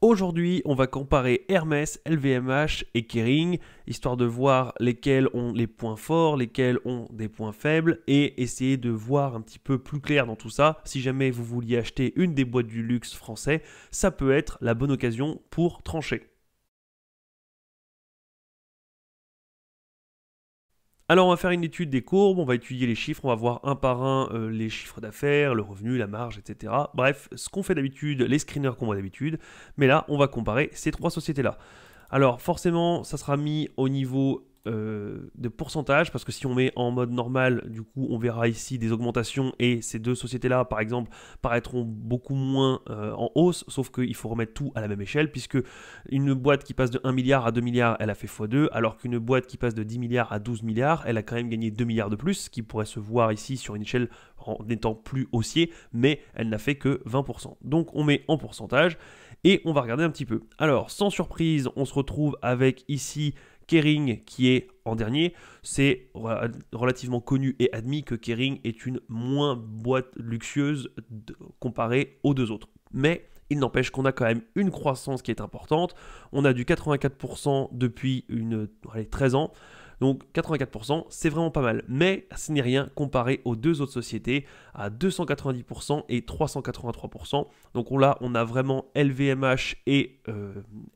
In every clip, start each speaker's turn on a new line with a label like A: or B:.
A: Aujourd'hui, on va comparer Hermès, LVMH et Kering, histoire de voir lesquels ont les points forts, lesquels ont des points faibles, et essayer de voir un petit peu plus clair dans tout ça. Si jamais vous vouliez acheter une des boîtes du luxe français, ça peut être la bonne occasion pour trancher. Alors on va faire une étude des courbes, on va étudier les chiffres, on va voir un par un les chiffres d'affaires, le revenu, la marge, etc. Bref, ce qu'on fait d'habitude, les screeners qu'on voit d'habitude, mais là on va comparer ces trois sociétés-là. Alors forcément, ça sera mis au niveau de pourcentage, parce que si on met en mode normal, du coup, on verra ici des augmentations et ces deux sociétés-là, par exemple, paraîtront beaucoup moins en hausse, sauf qu'il faut remettre tout à la même échelle, puisque une boîte qui passe de 1 milliard à 2 milliards, elle a fait x2, alors qu'une boîte qui passe de 10 milliards à 12 milliards, elle a quand même gagné 2 milliards de plus, ce qui pourrait se voir ici sur une échelle en étant plus haussier, mais elle n'a fait que 20%. Donc on met en pourcentage, et on va regarder un petit peu. Alors, sans surprise, on se retrouve avec ici Kering qui est en dernier. C'est relativement connu et admis que Kering est une moins boîte luxueuse comparée aux deux autres. Mais il n'empêche qu'on a quand même une croissance qui est importante. On a du 84% depuis 13 ans. Donc 84%, c'est vraiment pas mal. Mais ce n'est rien comparé aux deux autres sociétés à 290% et 383%. Donc là, on a vraiment LVMH et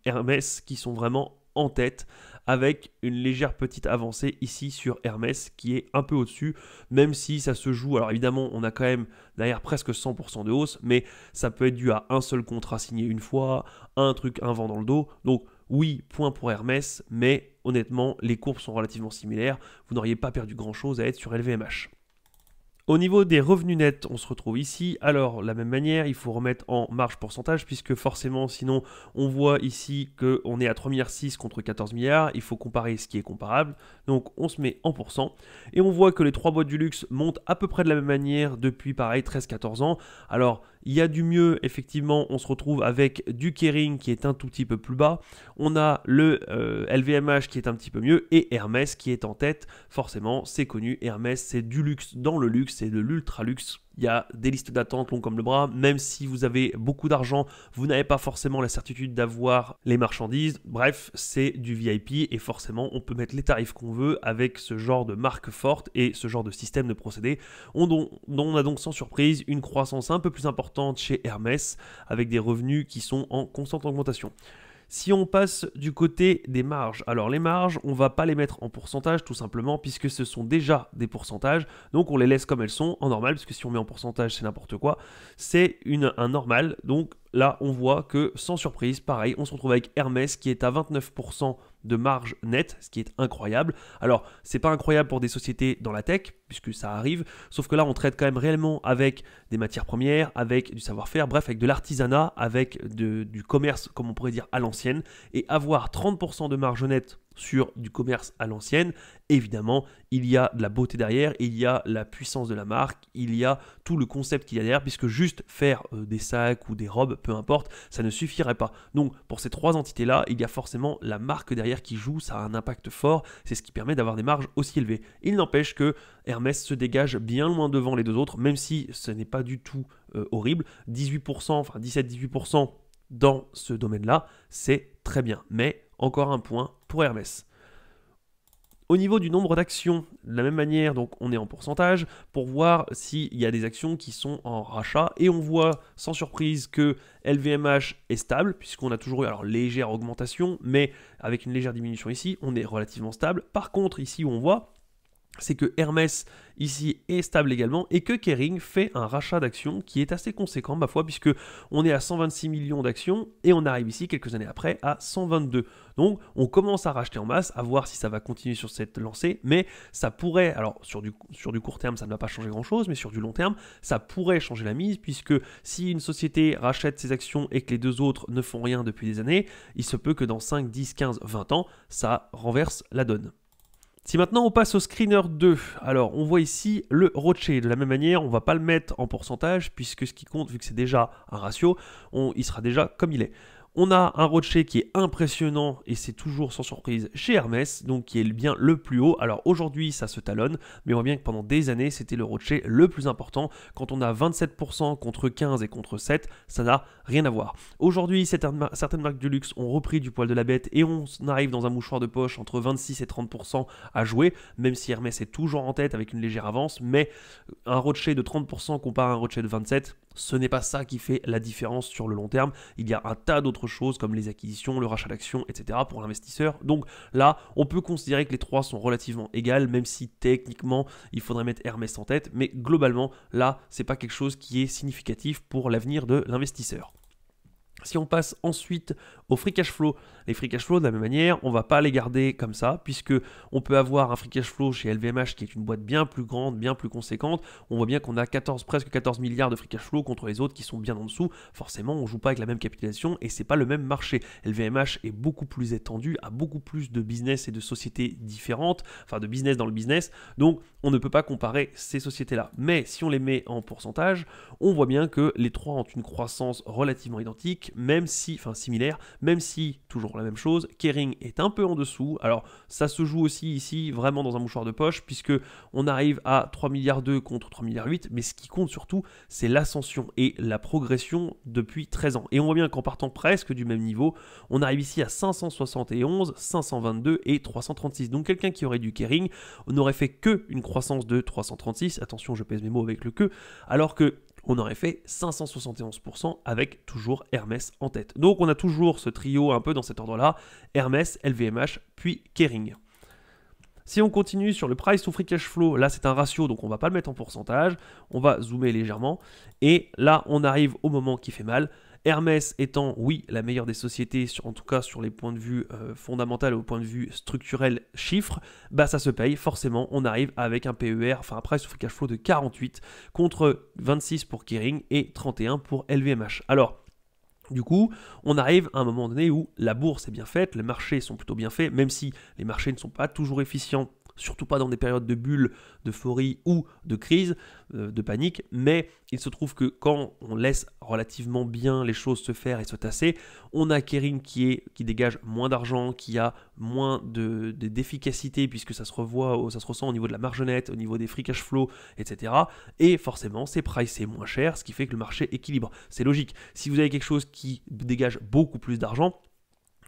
A: Hermès qui sont vraiment en tête, avec une légère petite avancée ici sur Hermès qui est un peu au-dessus, même si ça se joue. Alors évidemment, on a quand même derrière presque 100% de hausse, mais ça peut être dû à un seul contrat signé une fois, un vent dans le dos. Donc oui, point pour Hermès, mais honnêtement, les courbes sont relativement similaires. Vous n'auriez pas perdu grand-chose à être sur LVMH. Au niveau des revenus nets, on se retrouve ici. Alors, de la même manière, il faut remettre en marge pourcentage, puisque forcément, sinon, on voit ici qu'on est à 3,6 milliards contre 14 milliards. Il faut comparer ce qui est comparable. Donc, on se met en pourcent. Et on voit que les trois boîtes du luxe montent à peu près de la même manière depuis, pareil, 13-14 ans. Alors, il y a du mieux, effectivement, on se retrouve avec du Kering qui est un tout petit peu plus bas. On a le LVMH qui est un petit peu mieux et Hermès qui est en tête. Forcément, c'est connu, Hermès, c'est du luxe dans le luxe, c'est de l'ultra luxe. Il y a des listes d'attente longues comme le bras. Même si vous avez beaucoup d'argent, vous n'avez pas forcément la certitude d'avoir les marchandises. Bref, c'est du VIP et forcément, on peut mettre les tarifs qu'on veut avec ce genre de marque forte et ce genre de système de procédé. On a donc sans surprise une croissance un peu plus importante chez Hermès avec des revenus qui sont en constante augmentation. Si on passe du côté des marges, alors les marges, on ne va pas les mettre en pourcentage tout simplement puisque ce sont déjà des pourcentages, donc on les laisse comme elles sont en normal, parce que si on met en pourcentage c'est n'importe quoi, c'est un normal, donc là on voit que sans surprise, pareil, on se retrouve avec Hermès qui est à 29% de marge nette, ce qui est incroyable. Alors, c'est pas incroyable pour des sociétés dans la tech, puisque ça arrive, sauf que là, on traite quand même réellement avec des matières premières, avec du savoir-faire, bref, avec de l'artisanat, avec du commerce, comme on pourrait dire, à l'ancienne, et avoir 30% de marge nette sur du commerce à l'ancienne, évidemment, il y a de la beauté derrière, il y a la puissance de la marque, il y a tout le concept qu'il y a derrière, puisque juste faire des sacs ou des robes, peu importe, ça ne suffirait pas. Donc, pour ces trois entités-là, il y a forcément la marque derrière qui joue, ça a un impact fort, c'est ce qui permet d'avoir des marges aussi élevées. Il n'empêche que Hermès se dégage bien loin devant les deux autres, même si ce n'est pas du tout horrible. 18%, enfin 17-18% dans ce domaine-là, c'est très bien. Mais encore un point pour Hermès. Au niveau du nombre d'actions, de la même manière, donc on est en pourcentage pour voir s'il y a des actions qui sont en rachat. Et on voit sans surprise que LVMH est stable, puisqu'on a toujours eu alors légère augmentation, mais avec une légère diminution ici, on est relativement stable. Par contre, ici où on voit, c'est que Hermès ici est stable également et que Kering fait un rachat d'actions qui est assez conséquent ma foi, puisque on est à 126 millions d'actions et on arrive ici quelques années après à 122. Donc on commence à racheter en masse, à voir si ça va continuer sur cette lancée, mais ça pourrait, alors sur du court terme ça ne va pas changer grand chose, mais sur du long terme ça pourrait changer la mise, puisque si une société rachète ses actions et que les deux autres ne font rien depuis des années, il se peut que dans 5, 10, 15, 20 ans ça renverse la donne. Si maintenant on passe au screener 2, alors on voit ici le ROCE. De la même manière, on ne va pas le mettre en pourcentage puisque ce qui compte, vu que c'est déjà un ratio, il sera déjà comme il est. On a un rocher qui est impressionnant et c'est toujours sans surprise chez Hermès, donc qui est bien le plus haut. Alors aujourd'hui ça se talonne, mais on voit bien que pendant des années c'était le rocher le plus important. Quand on a 27% contre 15 et contre 7, ça n'a rien à voir. Aujourd'hui certaines marques du luxe ont repris du poil de la bête et on arrive dans un mouchoir de poche entre 26 et 30% à jouer, même si Hermès est toujours en tête avec une légère avance, mais un rocher de 30% comparé à un rocher de 27%, ce n'est pas ça qui fait la différence sur le long terme. Il y a un tas d'autres choses comme les acquisitions, le rachat d'actions, etc. pour l'investisseur. Donc là, on peut considérer que les trois sont relativement égales, même si techniquement, il faudrait mettre Hermès en tête. Mais globalement, là, c'est pas quelque chose qui est significatif pour l'avenir de l'investisseur. Si on passe ensuite au free cash flow, les free cash flow de la même manière, on ne va pas les garder comme ça, puisque on peut avoir un free cash flow chez LVMH qui est une boîte bien plus grande, bien plus conséquente. On voit bien qu'on a presque 14 milliards de free cash flow contre les autres qui sont bien en dessous. Forcément, on ne joue pas avec la même capitalisation et c'est pas le même marché. LVMH est beaucoup plus étendu, a beaucoup plus de business et de sociétés différentes, enfin de business dans le business. Donc, on ne peut pas comparer ces sociétés-là. Mais si on les met en pourcentage, on voit bien que les trois ont une croissance relativement identique, similaire, même si, toujours la même chose, Kering est un peu en dessous. Alors, ça se joue aussi ici, vraiment dans un mouchoir de poche, puisque on arrive à 3,2 milliards contre 3,8 milliards, mais ce qui compte surtout, c'est l'ascension et la progression depuis 13 ans. Et on voit bien qu'en partant presque du même niveau, on arrive ici à 571, 522 et 336. Donc, quelqu'un qui aurait du Kering n'aurait fait que une croissance de 336, attention, je pèse mes mots avec le que, alors que on aurait fait 571% avec toujours Hermès en tête. Donc on a toujours ce trio un peu dans cet ordre-là, Hermès, LVMH, puis Kering. Si on continue sur le price to free cash flow, là c'est un ratio, donc on ne va pas le mettre en pourcentage, on va zoomer légèrement, et là on arrive au moment qui fait mal. Hermès étant, oui, la meilleure des sociétés, en tout cas sur les points de vue fondamentaux, au point de vue structurel, chiffres, bah ça se paye, forcément, on arrive avec un PER, enfin un price to free cash flow de 48 contre 26 pour Kering et 31 pour LVMH. Alors, du coup, on arrive à un moment donné où la bourse est bien faite, les marchés sont plutôt bien faits, même si les marchés ne sont pas toujours efficients, surtout pas dans des périodes de bulle, d'euphorie ou de crise, de panique, mais il se trouve que quand on laisse relativement bien les choses se faire et se tasser, on a Kering qui dégage moins d'argent, qui a moins d'efficacité puisque ça se ressent au niveau de la marge nette, au niveau des free cash flow, etc. Et forcément, c'est pricé moins cher, ce qui fait que le marché équilibre. C'est logique. Si vous avez quelque chose qui dégage beaucoup plus d'argent,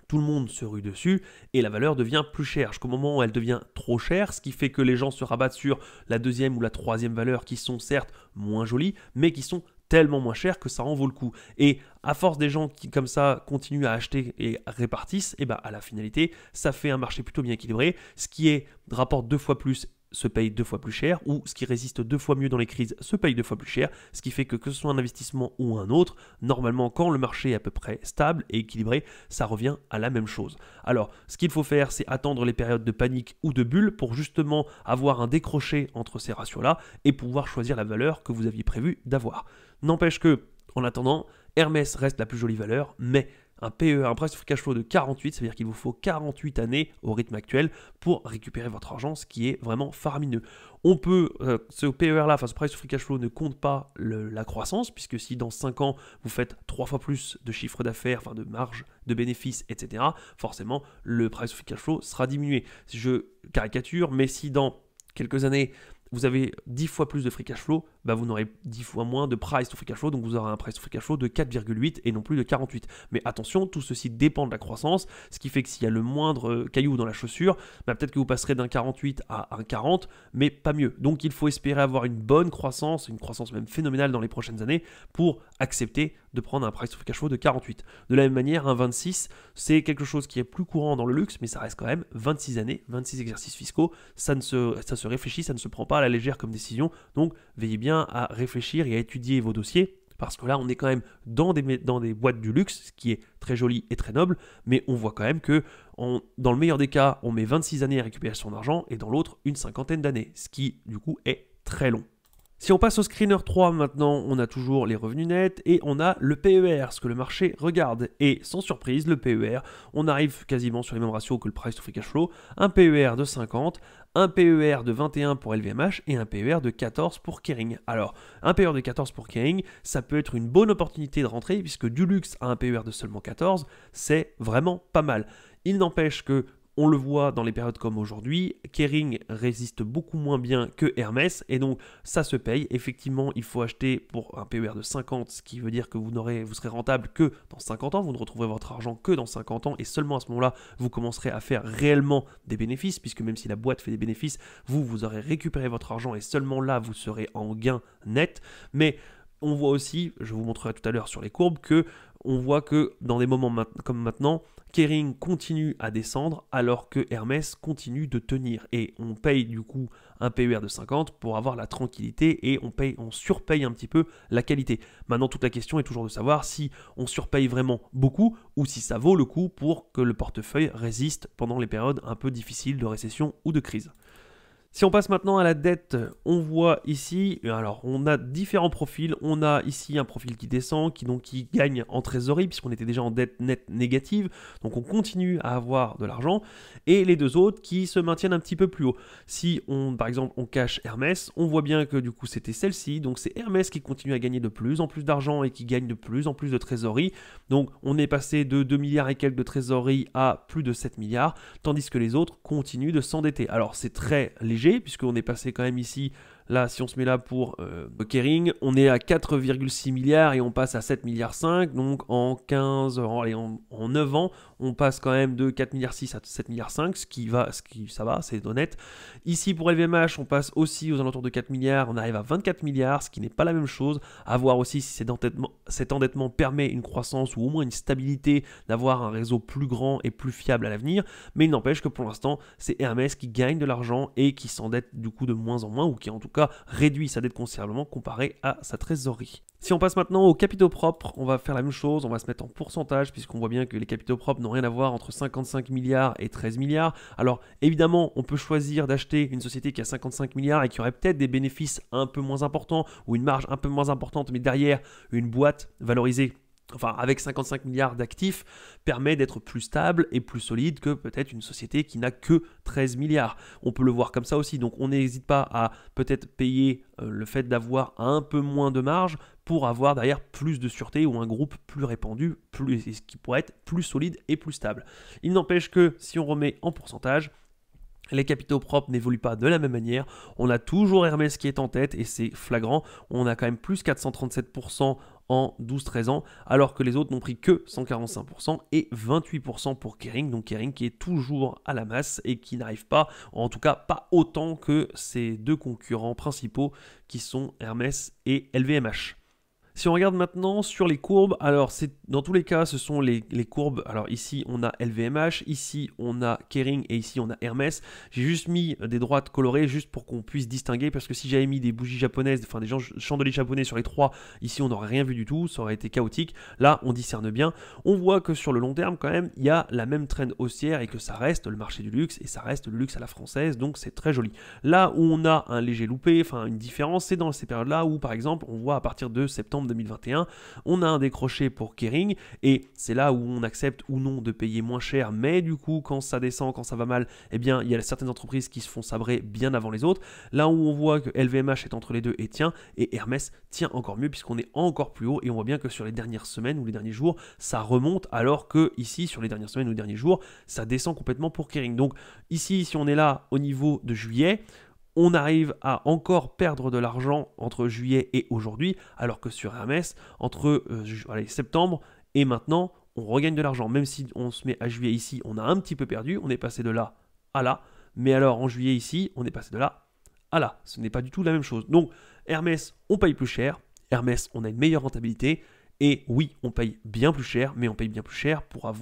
A: tout le monde se rue dessus et la valeur devient plus chère. Jusqu'au moment où elle devient trop chère, ce qui fait que les gens se rabattent sur la deuxième ou la troisième valeur qui sont certes moins jolies, mais qui sont tellement moins chères que ça en vaut le coup. Et à force des gens qui comme ça continuent à acheter et répartissent, et ben à la finalité, ça fait un marché plutôt bien équilibré. Ce qui rapporte 2 fois plus se paye 2 fois plus cher, ou ce qui résiste 2 fois mieux dans les crises se paye 2 fois plus cher, ce qui fait que ce soit un investissement ou un autre, normalement quand le marché est à peu près stable et équilibré, ça revient à la même chose. Alors, ce qu'il faut faire, c'est attendre les périodes de panique ou de bulle pour justement avoir un décroché entre ces ratios-là et pouvoir choisir la valeur que vous aviez prévu d'avoir. N'empêche que, en attendant, Hermès reste la plus jolie valeur, mais un PER, un price to free cash flow de 48, ça veut dire qu'il vous faut 48 années au rythme actuel pour récupérer votre argent, ce qui est vraiment faramineux. On peut, ce PER-là, enfin ce price to free cash flow ne compte pas la croissance, puisque si dans 5 ans vous faites 3 fois plus de chiffre d'affaires, enfin de marge, de bénéfices, etc., forcément le price to free cash flow sera diminué. Si je caricature, mais si dans quelques années, vous avez 10 fois plus de free cash flow, bah vous n'aurez 10 fois moins de price to free cash flow, donc vous aurez un price to free cash flow de 4,8 et non plus de 48. Mais attention, tout ceci dépend de la croissance, ce qui fait que s'il y a le moindre caillou dans la chaussure, bah peut-être que vous passerez d'un 48 à un 40, mais pas mieux. Donc il faut espérer avoir une bonne croissance, une croissance même phénoménale dans les prochaines années pour accepter de prendre un price to free cash flow de 48. De la même manière, un 26, c'est quelque chose qui est plus courant dans le luxe, mais ça reste quand même 26 années, 26 exercices fiscaux, ça se réfléchit, ça ne se prend pas à la légère comme décision, donc veillez bien à réfléchir et à étudier vos dossiers, parce que là on est quand même dans des boîtes du luxe, ce qui est très joli et très noble, mais on voit quand même que dans le meilleur des cas, on met 26 années à récupérer son argent, et dans l'autre, une cinquantaine d'années, ce qui du coup est très long. Si on passe au screener 3 maintenant, on a toujours les revenus nets et on a le PER, ce que le marché regarde. Et sans surprise, le PER, on arrive quasiment sur les mêmes ratios que le price to free cash flow, un PER de 50, un PER de 21 pour LVMH et un PER de 14 pour Kering. Alors, un PER de 14 pour Kering, ça peut être une bonne opportunité de rentrer puisque du luxe à un PER de seulement 14, c'est vraiment pas mal. Il n'empêche que on le voit dans les périodes comme aujourd'hui, Kering résiste beaucoup moins bien que Hermès et donc ça se paye. Effectivement, il faut acheter pour un PER de 50, ce qui veut dire que vous serez rentable que dans 50 ans, vous ne retrouverez votre argent que dans 50 ans et seulement à ce moment-là, vous commencerez à faire réellement des bénéfices puisque même si la boîte fait des bénéfices, vous aurez récupéré votre argent et seulement là, vous serez en gain net. Mais on voit aussi, je vous montrerai tout à l'heure sur les courbes, que on voit que dans des moments comme maintenant, Kering continue à descendre alors que Hermès continue de tenir. Et on paye du coup un PER de 50 pour avoir la tranquillité et on surpaye un petit peu la qualité. Maintenant, toute la question est toujours de savoir si on surpaye vraiment beaucoup ou si ça vaut le coup pour que le portefeuille résiste pendant les périodes un peu difficiles de récession ou de crise. Si on passe maintenant à la dette, on voit ici, alors on a différents profils. On a ici un profil qui descend, qui gagne en trésorerie, puisqu'on était déjà en dette nette négative. Donc on continue à avoir de l'argent. Et les deux autres qui se maintiennent un petit peu plus haut. Si par exemple on cache Hermès, on voit bien que du coup c'était celle-ci. Donc c'est Hermès qui continue à gagner de plus en plus d'argent et qui gagne de plus en plus de trésorerie. Donc on est passé de 2 milliards et quelques de trésorerie à plus de 7 milliards, tandis que les autres continuent de s'endetter. Alors c'est très léger, puisqu'on est passé quand même ici, là si on se met là pour Kering, on est à 4,6 milliards et on passe à 7 milliards 5, donc en 9 ans, on passe quand même de 4 milliards 6 à 7 milliards 5, ça va, c'est honnête. Ici pour LVMH, on passe aussi aux alentours de 4 milliards, on arrive à 24 milliards, ce qui n'est pas la même chose. À voir aussi si cet endettement permet une croissance ou au moins une stabilité, d'avoir un réseau plus grand et plus fiable à l'avenir, mais il n'empêche que pour l'instant, c'est Hermès qui gagne de l'argent et qui s'endette du coup de moins en moins, ou qui en tout cas réduit sa dette considérablement comparé à sa trésorerie. Si on passe maintenant aux capitaux propres, on va faire la même chose, on va se mettre en pourcentage puisqu'on voit bien que les capitaux propres n'ont rien à voir entre 55 milliards et 13 milliards. Alors évidemment, on peut choisir d'acheter une société qui a 55 milliards et qui aurait peut-être des bénéfices un peu moins importants ou une marge un peu moins importante, mais derrière une boîte valorisée, enfin avec 55 milliards d'actifs, permet d'être plus stable et plus solide que peut-être une société qui n'a que 13 milliards. On peut le voir comme ça aussi, donc on n'hésite pas à peut-être payer le fait d'avoir un peu moins de marge pour avoir derrière plus de sûreté ou un groupe plus répandu, qui pourrait être plus solide et plus stable. Il n'empêche que si on remet en pourcentage, les capitaux propres n'évoluent pas de la même manière. On a toujours Hermès qui est en tête et c'est flagrant. On a quand même plus 437% en 12-13 ans, alors que les autres n'ont pris que 145% et 28% pour Kering. Donc Kering qui est toujours à la masse et qui n'arrive pas, en tout cas pas autant que ses deux concurrents principaux qui sont Hermès et LVMH. Si on regarde maintenant sur les courbes, alors dans tous les cas, ce sont les courbes. Alors ici, on a LVMH, ici, on a Kering et ici, on a Hermès. J'ai juste mis des droites colorées juste pour qu'on puisse distinguer parce que si j'avais mis des bougies japonaises, enfin des chandeliers japonais sur les trois, ici, on n'aurait rien vu du tout, ça aurait été chaotique. Là, on discerne bien. On voit que sur le long terme, quand même, il y a la même trend haussière et que ça reste le marché du luxe et ça reste le luxe à la française, donc c'est très joli. Là où on a un léger loupé, enfin une différence, c'est dans ces périodes-là où, par exemple, on voit à partir de septembre 2021, on a un décroché pour Kering et c'est là où on accepte ou non de payer moins cher, mais du coup quand ça descend, quand ça va mal, eh bien il y a certaines entreprises qui se font sabrer bien avant les autres. Là où on voit que LVMH est entre les deux et tient, et Hermès tient encore mieux puisqu'on est encore plus haut et on voit bien que sur les dernières semaines ou les derniers jours, ça remonte alors que ici sur les dernières semaines ou les derniers jours, ça descend complètement pour Kering. Donc ici si on est là au niveau de juillet, on arrive à encore perdre de l'argent entre juillet et aujourd'hui, alors que sur Hermès, entre septembre et maintenant, on regagne de l'argent. Même si on se met à juillet ici, on a un petit peu perdu, on est passé de là à là. Mais alors en juillet ici, on est passé de là à là. Ce n'est pas du tout la même chose. Donc Hermès, on paye plus cher. Hermès, on a une meilleure rentabilité. Et oui, on paye bien plus cher, mais on paye bien plus cher pour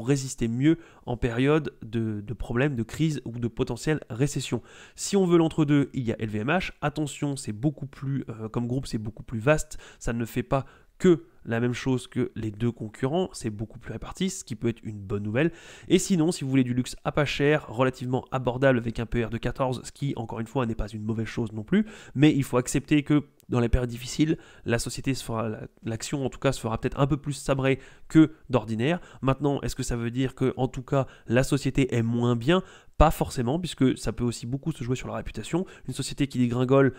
A: résister mieux en période de problèmes, de crise ou de potentielle récession. Si on veut l'entre-deux, il y a LVMH. Attention, c'est beaucoup plus, comme groupe, c'est beaucoup plus vaste. Ça ne fait pas que la même chose que les deux concurrents, c'est beaucoup plus réparti, ce qui peut être une bonne nouvelle. Et sinon, si vous voulez du luxe à pas cher, relativement abordable avec un PR de 14, ce qui, encore une fois, n'est pas une mauvaise chose non plus, mais il faut accepter que dans les périodes difficiles, la société se fera, l'action en tout cas se fera peut-être un peu plus sabrée que d'ordinaire. Maintenant, est-ce que ça veut dire que en tout cas la société est moins bien? Pas forcément, puisque ça peut aussi beaucoup se jouer sur la réputation. Une société qui dégringole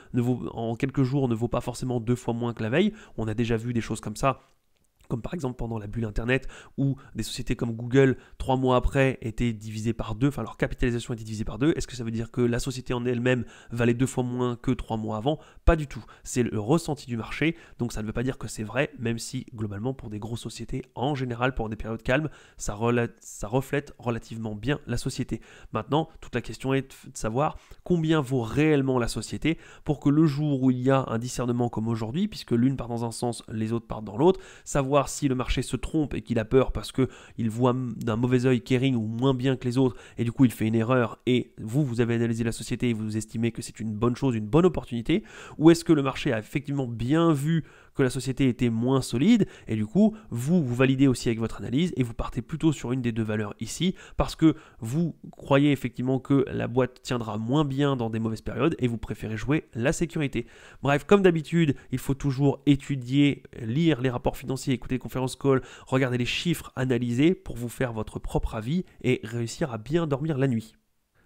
A: en quelques jours ne vaut pas forcément 2 fois moins que la veille. On a déjà vu des choses comme ça, comme par exemple pendant la bulle Internet, où des sociétés comme Google, 3 mois après, étaient divisées par 2, enfin leur capitalisation était divisée par 2. Est-ce que ça veut dire que la société en elle-même valait 2 fois moins que 3 mois avant? Pas du tout. C'est le ressenti du marché, donc ça ne veut pas dire que c'est vrai, même si globalement pour des grosses sociétés, en général pour des périodes calmes, ça reflète relativement bien la société. Maintenant, toute la question est de savoir combien vaut réellement la société pour que le jour où il y a un discernement comme aujourd'hui, puisque l'une part dans un sens, les autres partent dans l'autre, savoir si le marché se trompe et qu'il a peur parce qu'il voit d'un mauvais œil Kering ou moins bien que les autres et du coup il fait une erreur et vous avez analysé la société et vous estimez que c'est une bonne chose, une bonne opportunité, ou est-ce que le marché a effectivement bien vu que la société était moins solide et du coup vous validez aussi avec votre analyse et vous partez plutôt sur une des deux valeurs ici parce que vous croyez effectivement que la boîte tiendra moins bien dans des mauvaises périodes et vous préférez jouer la sécurité. Bref, comme d'habitude, il faut toujours étudier, lire les rapports financiers, écouter les conférences call, regarder les chiffres, analyser pour vous faire votre propre avis et réussir à bien dormir la nuit.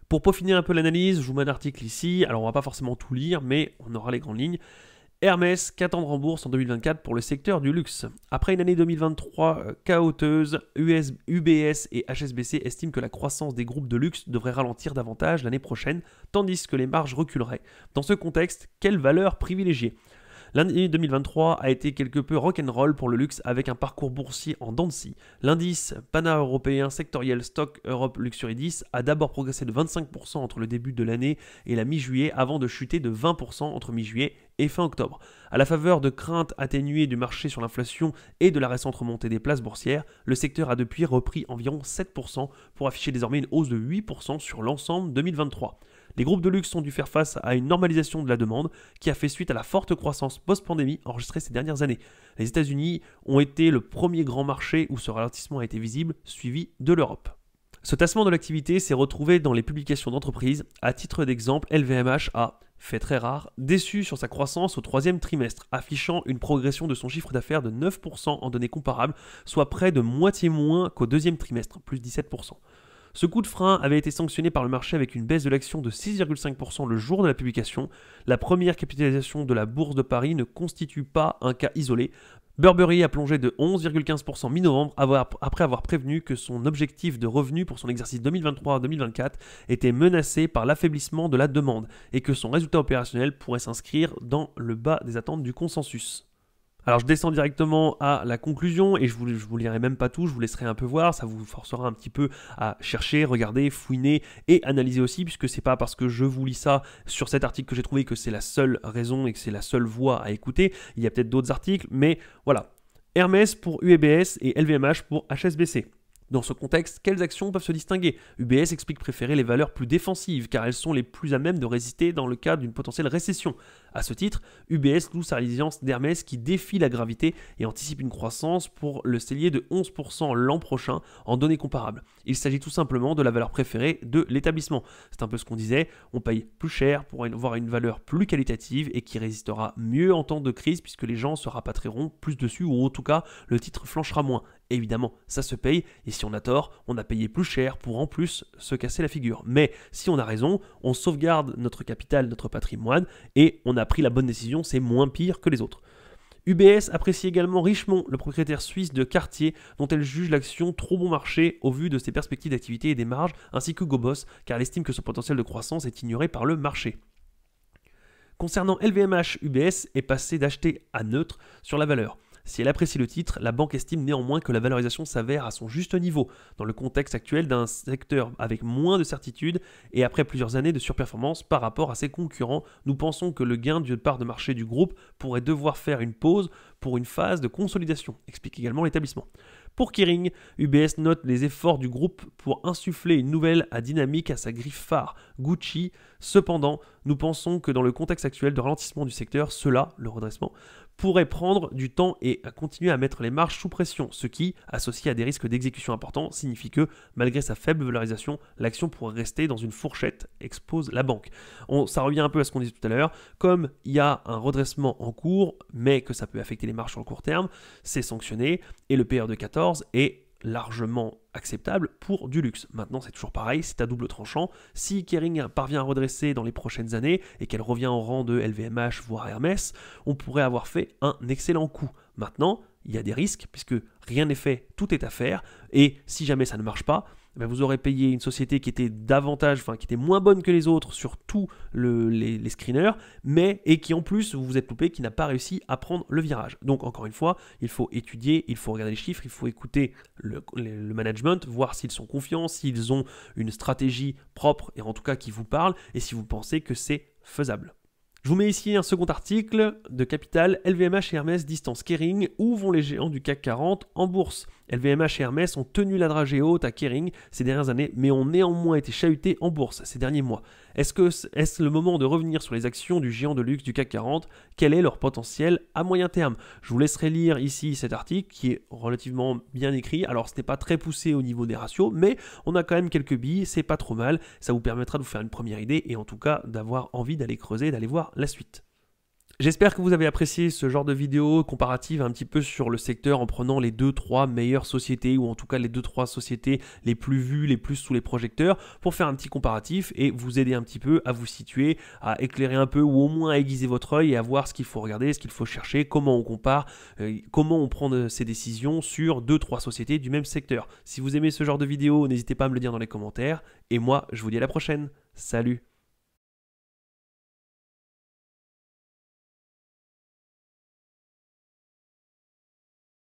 A: Pour peaufiner un peu l'analyse, je vous mets un article ici, alors on va pas forcément tout lire, mais on aura les grandes lignes. Hermès, qu'attendre en bourse en 2024 pour le secteur du luxe? Après une année 2023 chaoteuse, UBS et HSBC estiment que la croissance des groupes de luxe devrait ralentir davantage l'année prochaine, tandis que les marges reculeraient. Dans ce contexte, quelle valeur privilégier? L'année 2023 a été quelque peu rock'n'roll pour le luxe avec un parcours boursier en dents de scie. L'indice pana-européen sectoriel Stock Europe Luxury 10 a d'abord progressé de 25% entre le début de l'année et la mi-juillet avant de chuter de 20% entre mi-juillet et fin octobre. À la faveur de craintes atténuées du marché sur l'inflation et de la récente remontée des places boursières, le secteur a depuis repris environ 7% pour afficher désormais une hausse de 8% sur l'ensemble 2023. Les groupes de luxe ont dû faire face à une normalisation de la demande qui a fait suite à la forte croissance post-pandémie enregistrée ces dernières années. Les États-Unis ont été le premier grand marché où ce ralentissement a été visible, suivi de l'Europe. Ce tassement de l'activité s'est retrouvé dans les publications d'entreprises. À titre d'exemple, LVMH a, fait très rare, déçu sur sa croissance au troisième trimestre, affichant une progression de son chiffre d'affaires de 9% en données comparables, soit près de moitié moins qu'au deuxième trimestre, plus 17%. Ce coup de frein avait été sanctionné par le marché avec une baisse de l'action de 6,5% le jour de la publication. La première capitalisation de la Bourse de Paris ne constitue pas un cas isolé. Burberry a plongé de 11,15% mi-novembre après avoir prévenu que son objectif de revenu pour son exercice 2023-2024 était menacé par l'affaiblissement de la demande et que son résultat opérationnel pourrait s'inscrire dans le bas des attentes du consensus. Alors je descends directement à la conclusion et je vous lirai même pas tout, je vous laisserai un peu voir, ça vous forcera un petit peu à chercher, regarder, fouiner et analyser aussi, puisque c'est pas parce que je vous lis ça sur cet article que j'ai trouvé que c'est la seule raison et que c'est la seule voie à écouter. Il y a peut-être d'autres articles, mais voilà. Hermès pour UBS et LVMH pour HSBC. Dans ce contexte, quelles actions peuvent se distinguer? UBS explique préférer les valeurs plus défensives car elles sont les plus à même de résister dans le cas d'une potentielle récession. À ce titre, UBS loue sa résilience d'Hermès qui défie la gravité et anticipe une croissance pour le cellier de 11% l'an prochain en données comparables. Il s'agit tout simplement de la valeur préférée de l'établissement. C'est un peu ce qu'on disait, on paye plus cher pour avoir une valeur plus qualitative et qui résistera mieux en temps de crise puisque les gens se rapatrieront plus dessus ou en tout cas le titre flanchera moins. Évidemment, ça se paye et si on a tort, on a payé plus cher pour en plus se casser la figure. Mais si on a raison, on sauvegarde notre capital, notre patrimoine et on a pris la bonne décision, c'est moins pire que les autres. UBS apprécie également Richemont, le propriétaire suisse de Cartier, dont elle juge l'action trop bon marché au vu de ses perspectives d'activité et des marges, ainsi que Gobos, car elle estime que son potentiel de croissance est ignoré par le marché. Concernant LVMH, UBS est passé d'acheter à neutre sur la valeur. Si elle apprécie le titre, la banque estime néanmoins que la valorisation s'avère à son juste niveau, dans le contexte actuel d'un secteur avec moins de certitude et après plusieurs années de surperformance par rapport à ses concurrents, nous pensons que le gain de part de marché du groupe pourrait devoir faire une pause pour une phase de consolidation, explique également l'établissement. Pour Kering, UBS note les efforts du groupe pour insuffler une nouvelle dynamique à sa griffe phare, Gucci. Cependant, nous pensons que dans le contexte actuel de ralentissement du secteur, cela, le redressement, pourrait prendre du temps et continuer à mettre les marges sous pression, ce qui, associé à des risques d'exécution importants, signifie que, malgré sa faible valorisation, l'action pourrait rester dans une fourchette, expose la banque. Ça revient un peu à ce qu'on disait tout à l'heure, comme il y a un redressement en cours, mais que ça peut affecter les marges sur le court terme, c'est sanctionné, et le PR de 14 est largement acceptable pour du luxe. Maintenant, c'est toujours pareil, c'est à double tranchant. Si Kering parvient à redresser dans les prochaines années et qu'elle revient au rang de LVMH, voire Hermès, on pourrait avoir fait un excellent coup. Maintenant, il y a des risques, puisque rien n'est fait, tout est à faire, et si jamais ça ne marche pas, vous aurez payé une société qui était qui était moins bonne que les autres sur tous les screeners, et qui en plus, vous vous êtes loupé, qui n'a pas réussi à prendre le virage. Donc encore une fois, il faut étudier, il faut regarder les chiffres, il faut écouter le management, voir s'ils sont confiants, s'ils ont une stratégie propre, et en tout cas qui vous parle, et si vous pensez que c'est faisable. Je vous mets ici un second article de Capital, LVMH et Hermès distance Kering, où vont les géants du CAC 40 en bourse. LVMH et Hermès ont tenu la dragée haute à Kering ces dernières années, mais ont néanmoins été chahutés en bourse ces derniers mois. Est-ce le moment de revenir sur les actions du géant de luxe du CAC 40 ? Quel est leur potentiel à moyen terme ? Je vous laisserai lire ici cet article qui est relativement bien écrit. Alors ce n'est pas très poussé au niveau des ratios, mais on a quand même quelques billes, c'est pas trop mal. Ça vous permettra de vous faire une première idée et en tout cas d'avoir envie d'aller creuser, d'aller voir la suite. J'espère que vous avez apprécié ce genre de vidéo comparative un petit peu sur le secteur en prenant les 2-3 meilleures sociétés ou en tout cas les 2-3 sociétés les plus vues, les plus sous les projecteurs pour faire un petit comparatif et vous aider un petit peu à vous situer, à éclairer un peu ou au moins à aiguiser votre œil et à voir ce qu'il faut regarder, ce qu'il faut chercher, comment on compare, comment on prend ses décisions sur 2-3 sociétés du même secteur. Si vous aimez ce genre de vidéo, n'hésitez pas à me le dire dans les commentaires et moi je vous dis à la prochaine. Salut!